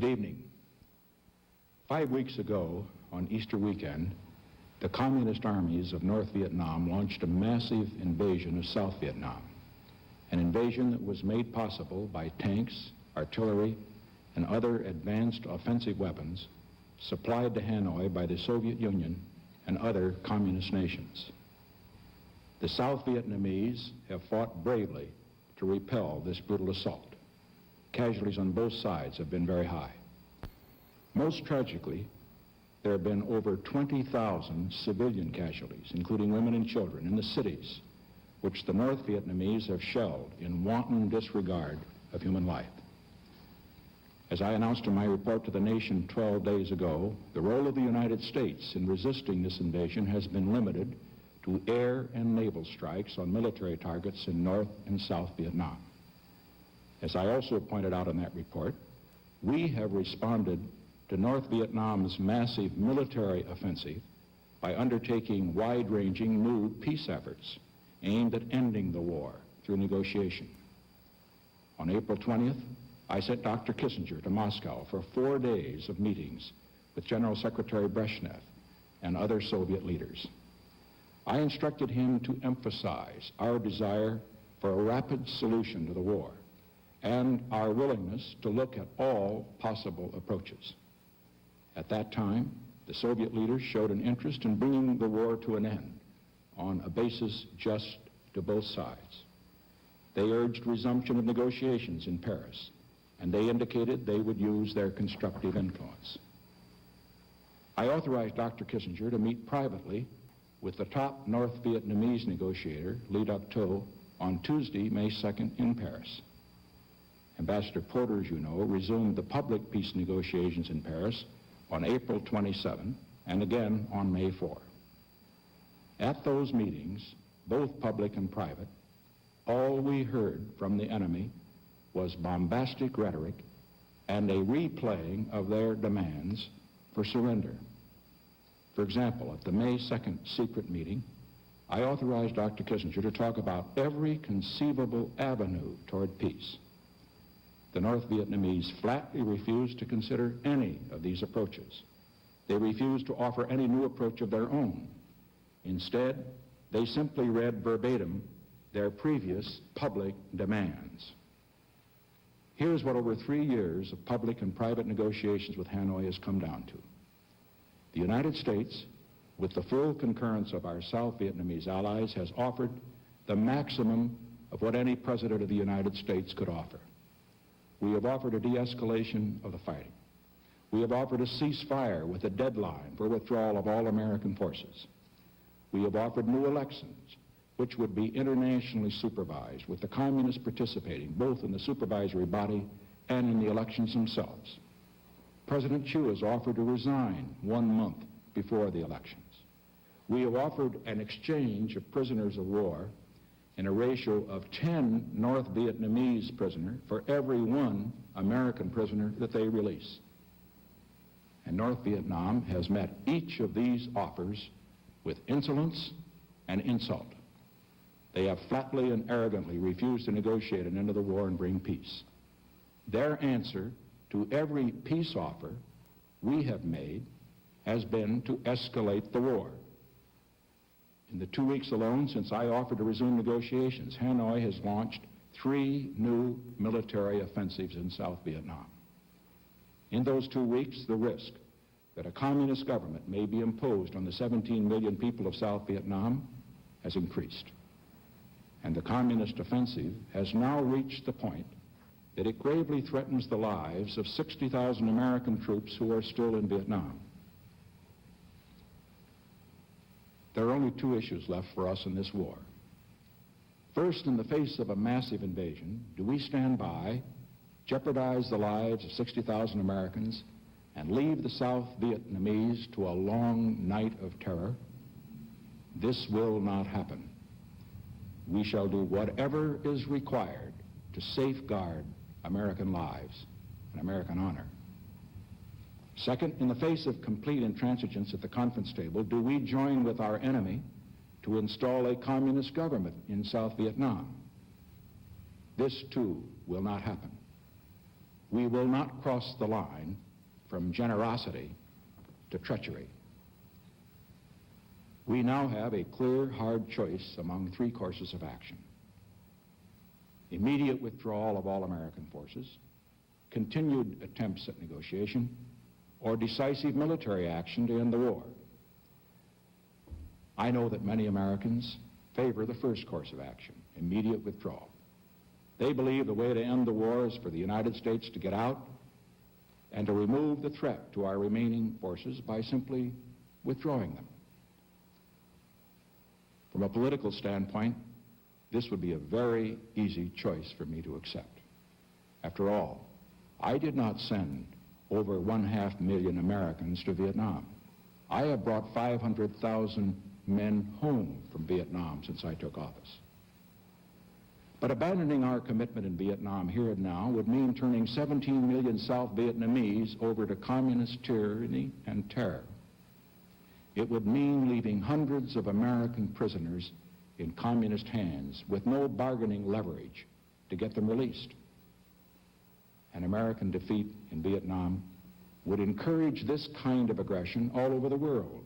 Good evening. 5 weeks ago, on Easter weekend, the communist armies of North Vietnam launched a massive invasion of South Vietnam, an invasion that was made possible by tanks, artillery, and other advanced offensive weapons supplied to Hanoi by the Soviet Union and other communist nations. The South Vietnamese have fought bravely to repel this brutal assault. Casualties on both sides have been very high. Most tragically, there have been over 20,000 civilian casualties, including women and children, in the cities, which the North Vietnamese have shelled in wanton disregard of human life. As I announced in my report to the nation 12 days ago, the role of the United States in resisting this invasion has been limited to air and naval strikes on military targets in North and South Vietnam. As I also pointed out in that report, we have responded to North Vietnam's massive military offensive by undertaking wide-ranging new peace efforts aimed at ending the war through negotiation. On April 20th, I sent Dr. Kissinger to Moscow for 4 days of meetings with General Secretary Brezhnev and other Soviet leaders. I instructed him to emphasize our desire for a rapid solution to the war and our willingness to look at all possible approaches. At that time, the Soviet leaders showed an interest in bringing the war to an end on a basis just to both sides. They urged resumption of negotiations in Paris, and they indicated they would use their constructive influence. I authorized Dr. Kissinger to meet privately with the top North Vietnamese negotiator, Le Duc Tho, on Tuesday, May 2nd in Paris. Ambassador Porter, as you know, resumed the public peace negotiations in Paris on April 27 and again on May 4. At those meetings, both public and private, all we heard from the enemy was bombastic rhetoric and a replaying of their demands for surrender. For example, at the May 2nd secret meeting, I authorized Dr. Kissinger to talk about every conceivable avenue toward peace. The North Vietnamese flatly refused to consider any of these approaches. They refused to offer any new approach of their own. Instead, they simply read verbatim their previous public demands. Here's what over 3 years of public and private negotiations with Hanoi has come down to. The United States, with the full concurrence of our South Vietnamese allies, has offered the maximum of what any president of the United States could offer. We have offered a de-escalation of the fighting. We have offered a ceasefire with a deadline for withdrawal of all American forces. We have offered new elections, which would be internationally supervised, with the communists participating both in the supervisory body and in the elections themselves. President Chu has offered to resign 1 month before the elections. We have offered an exchange of prisoners of war in a ratio of 10 North Vietnamese prisoners for every 1 American prisoner that they release. And North Vietnam has met each of these offers with insolence and insult. They have flatly and arrogantly refused to negotiate an end to the war and bring peace. Their answer to every peace offer we have made has been to escalate the war. In the 2 weeks alone since I offered to resume negotiations, Hanoi has launched 3 new military offensives in South Vietnam. In those 2 weeks, the risk that a communist government may be imposed on the 17 million people of South Vietnam has increased. And the communist offensive has now reached the point that it gravely threatens the lives of 60,000 American troops who are still in Vietnam. There are only 2 issues left for us in this war. First, in the face of a massive invasion, do we stand by, jeopardize the lives of 60,000 Americans, and leave the South Vietnamese to a long night of terror? This will not happen. We shall do whatever is required to safeguard American lives and American honor. Second, in the face of complete intransigence at the conference table, do we join with our enemy to install a communist government in South Vietnam? This, too, will not happen. We will not cross the line from generosity to treachery. We now have a clear, hard choice among three courses of action: immediate withdrawal of all American forces, continued attempts at negotiation, or decisive military action to end the war. I know that many Americans favor the first course of action, immediate withdrawal. They believe the way to end the war is for the United States to get out and to remove the threat to our remaining forces by simply withdrawing them. From a political standpoint, this would be a very easy choice for me to accept. After all, I did not send over 500,000 Americans to Vietnam. I have brought 500,000 men home from Vietnam since I took office. But abandoning our commitment in Vietnam here and now would mean turning 17 million South Vietnamese over to communist tyranny and terror. It would mean leaving hundreds of American prisoners in communist hands with no bargaining leverage to get them released. An American defeat in Vietnam would encourage this kind of aggression all over the world,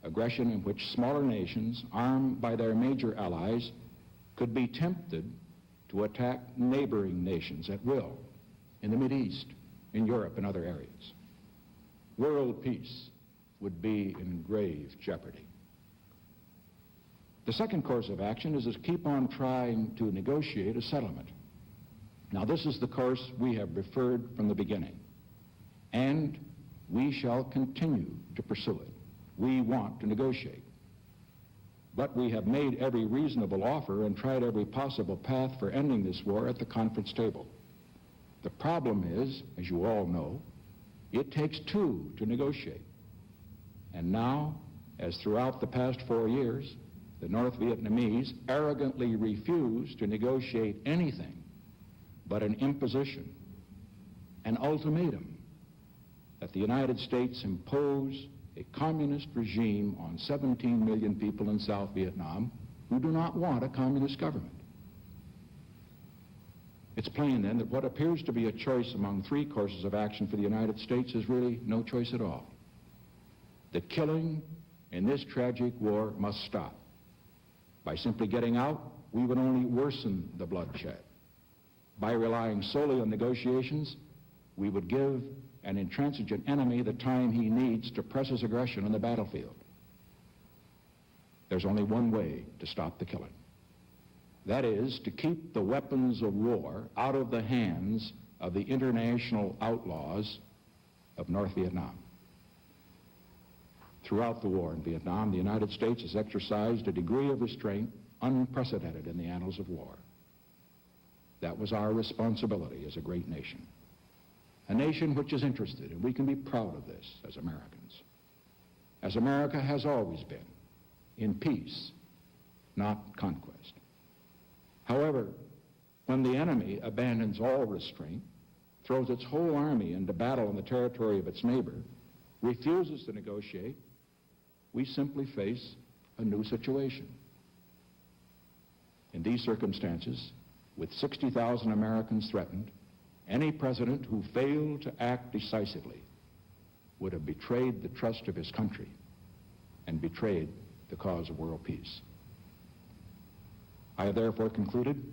aggression in which smaller nations, armed by their major allies, could be tempted to attack neighboring nations at will in the Mideast, in Europe, and other areas. World peace would be in grave jeopardy. The second course of action is to keep on trying to negotiate a settlement. Now, this is the course we have preferred from the beginning, and we shall continue to pursue it. We want to negotiate. But we have made every reasonable offer and tried every possible path for ending this war at the conference table. The problem is, as you all know, it takes two to negotiate. And now, as throughout the past 4 years, the North Vietnamese arrogantly refuse to negotiate anything but an imposition, an ultimatum, that the United States impose a communist regime on 17 million people in South Vietnam who do not want a communist government. It's plain, then, that what appears to be a choice among three courses of action for the United States is really no choice at all. The killing in this tragic war must stop. By simply getting out, we would only worsen the bloodshed. By relying solely on negotiations, we would give an intransigent enemy the time he needs to press his aggression on the battlefield. There's only one way to stop the killing. That is, to keep the weapons of war out of the hands of the international outlaws of North Vietnam. Throughout the war in Vietnam, the United States has exercised a degree of restraint unprecedented in the annals of war. That was our responsibility as a great nation. A nation which is interested, and we can be proud of this as Americans, as America has always been, in peace, not conquest. However, when the enemy abandons all restraint, throws its whole army into battle on the territory of its neighbor, refuses to negotiate, we simply face a new situation. In these circumstances, with 60,000 Americans threatened, any president who failed to act decisively would have betrayed the trust of his country and betrayed the cause of world peace. I have therefore concluded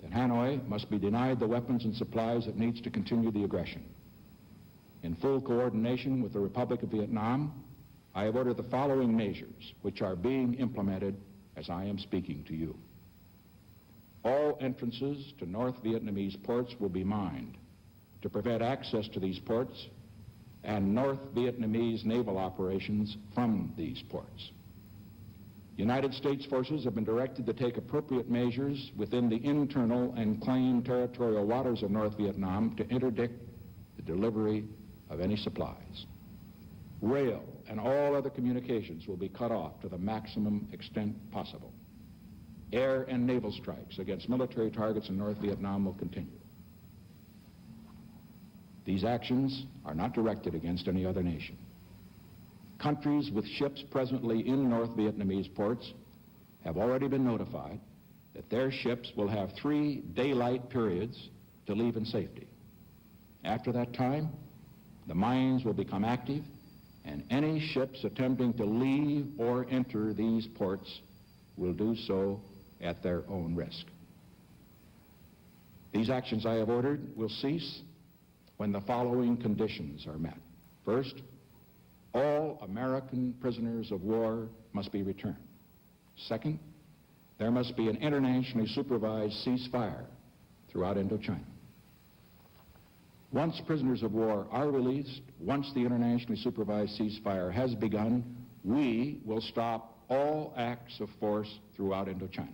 that Hanoi must be denied the weapons and supplies it needs to continue the aggression. In full coordination with the Republic of Vietnam, I have ordered the following measures, which are being implemented as I am speaking to you. All entrances to North Vietnamese ports will be mined to prevent access to these ports and North Vietnamese naval operations from these ports. United States forces have been directed to take appropriate measures within the internal and claimed territorial waters of North Vietnam to interdict the delivery of any supplies. Rail and all other communications will be cut off to the maximum extent possible. Air and naval strikes against military targets in North Vietnam will continue. These actions are not directed against any other nation. Countries with ships presently in North Vietnamese ports have already been notified that their ships will have 3 daylight periods to leave in safety. After that time, the mines will become active, and any ships attempting to leave or enter these ports will do so at their own risk. These actions I have ordered will cease when the following conditions are met. First, all American prisoners of war must be returned. Second, there must be an internationally supervised ceasefire throughout Indochina. Once prisoners of war are released, once the internationally supervised ceasefire has begun, we will stop all acts of force throughout Indochina.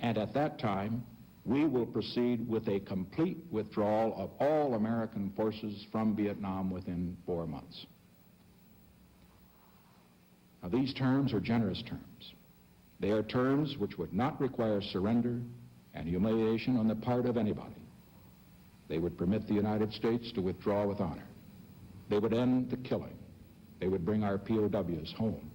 And at that time, we will proceed with a complete withdrawal of all American forces from Vietnam within 4 months. Now, these terms are generous terms. They are terms which would not require surrender and humiliation on the part of anybody. They would permit the United States to withdraw with honor. They would end the killing. They would bring our POWs home.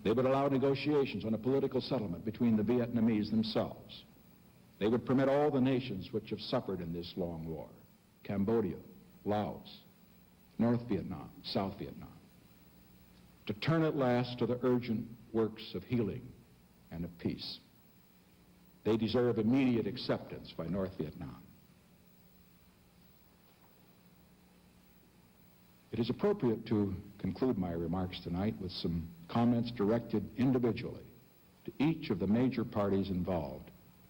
They would allow negotiations on a political settlement between the Vietnamese themselves. They would permit all the nations which have suffered in this long war, Cambodia, Laos, North Vietnam, South Vietnam, to turn at last to the urgent works of healing and of peace. They deserve immediate acceptance by North Vietnam. It is appropriate to conclude my remarks tonight with some comments directed individually to each of the major parties involved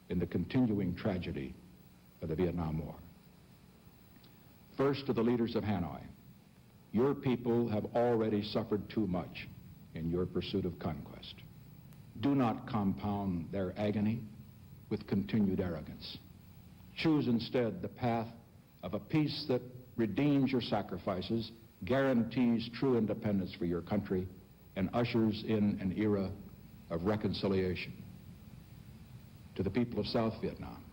in the continuing tragedy of the Vietnam War. First, to the leaders of Hanoi. Your people have already suffered too much in your pursuit of conquest. Do not compound their agony with continued arrogance. Choose instead the path of a peace that redeems your sacrifices, guarantees true independence for your country, and ushers in an era of reconciliation. To the people of South Vietnam,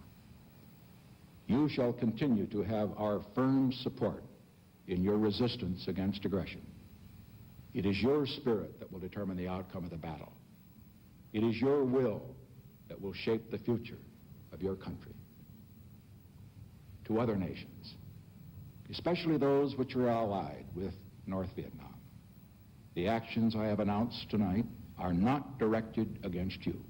you shall continue to have our firm support in your resistance against aggression. It is your spirit that will determine the outcome of the battle. It is your will that will shape the future of your country. To other nations, especially those which are allied with North Vietnam, the actions I have announced tonight are not directed against you.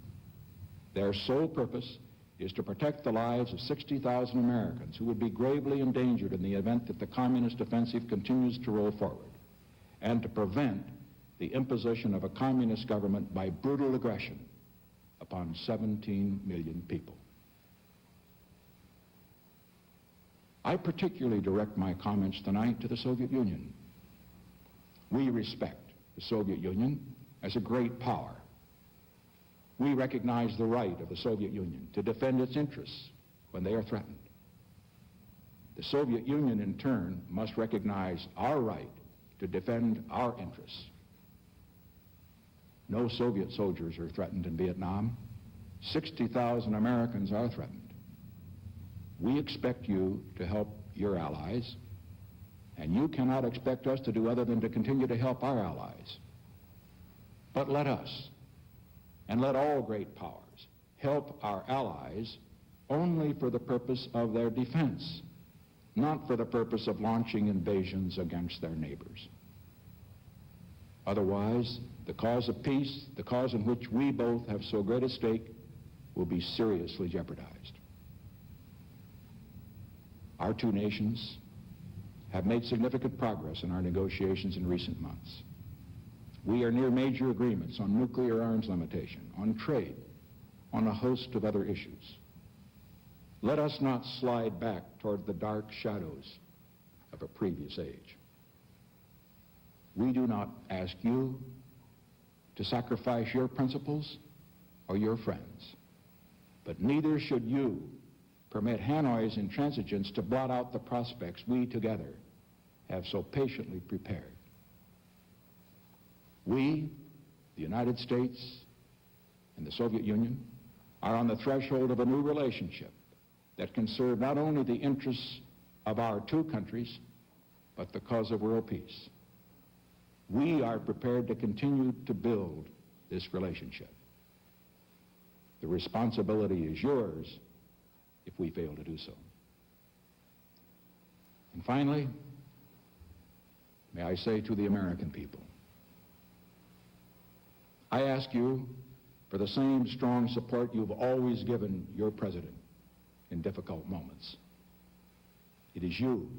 Their sole purpose is to protect the lives of 60,000 Americans who would be gravely endangered in the event that the communist offensive continues to roll forward, and to prevent the imposition of a communist government by brutal aggression upon 17 million people. I particularly direct my comments tonight to the Soviet Union. We respect the Soviet Union as a great power. We recognize the right of the Soviet Union to defend its interests when they are threatened. The Soviet Union, in turn, must recognize our right to defend our interests. No Soviet soldiers are threatened in Vietnam. 60,000 Americans are threatened. We expect you to help your allies, and you cannot expect us to do other than to continue to help our allies. But let us, and let all great powers, help our allies only for the purpose of their defense, not for the purpose of launching invasions against their neighbors. Otherwise, the cause of peace, the cause in which we both have so great a stake, will be seriously jeopardized. Our two nations have made significant progress in our negotiations in recent months. We are near major agreements on nuclear arms limitation, on trade, on a host of other issues. Let us not slide back toward the dark shadows of a previous age. We do not ask you to sacrifice your principles or your friends, but neither should you permit Hanoi's intransigence to blot out the prospects we together have so patiently prepared. We, the United States and the Soviet Union, are on the threshold of a new relationship that can serve not only the interests of our two countries, but the cause of world peace. We are prepared to continue to build this relationship. The responsibility is yours if we fail to do so. And finally, may I say to the American people, I ask you for the same strong support you've always given your president in difficult moments. It is you,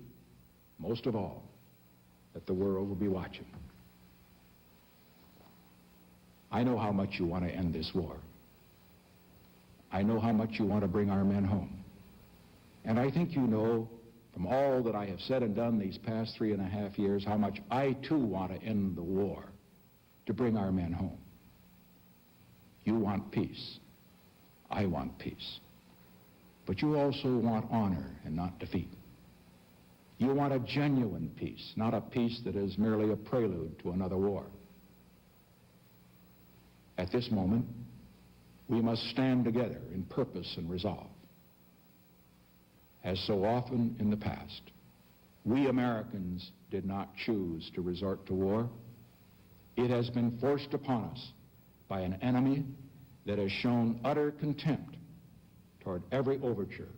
most of all, that the world will be watching. I know how much you want to end this war. I know how much you want to bring our men home. And I think you know from all that I have said and done these past 3.5 years how much I too want to end the war to bring our men home. You want peace. I want peace. But you also want honor and not defeat. You want a genuine peace, not a peace that is merely a prelude to another war. At this moment, we must stand together in purpose and resolve. As so often in the past, we Americans did not choose to resort to war. It has been forced upon us by an enemy that has shown utter contempt toward every overture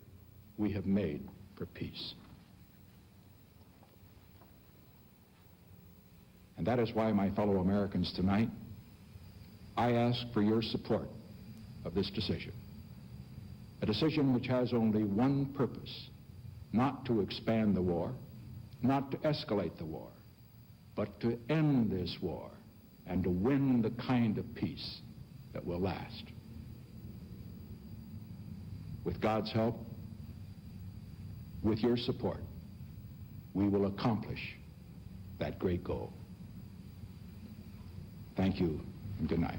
we have made for peace. And that is why, my fellow Americans, tonight, I ask for your support of this decision. A decision which has only one purpose: not to expand the war, not to escalate the war, but to end this war and to win the kind of peace that will last. With God's help, with your support, we will accomplish that great goal. Thank you, and good night.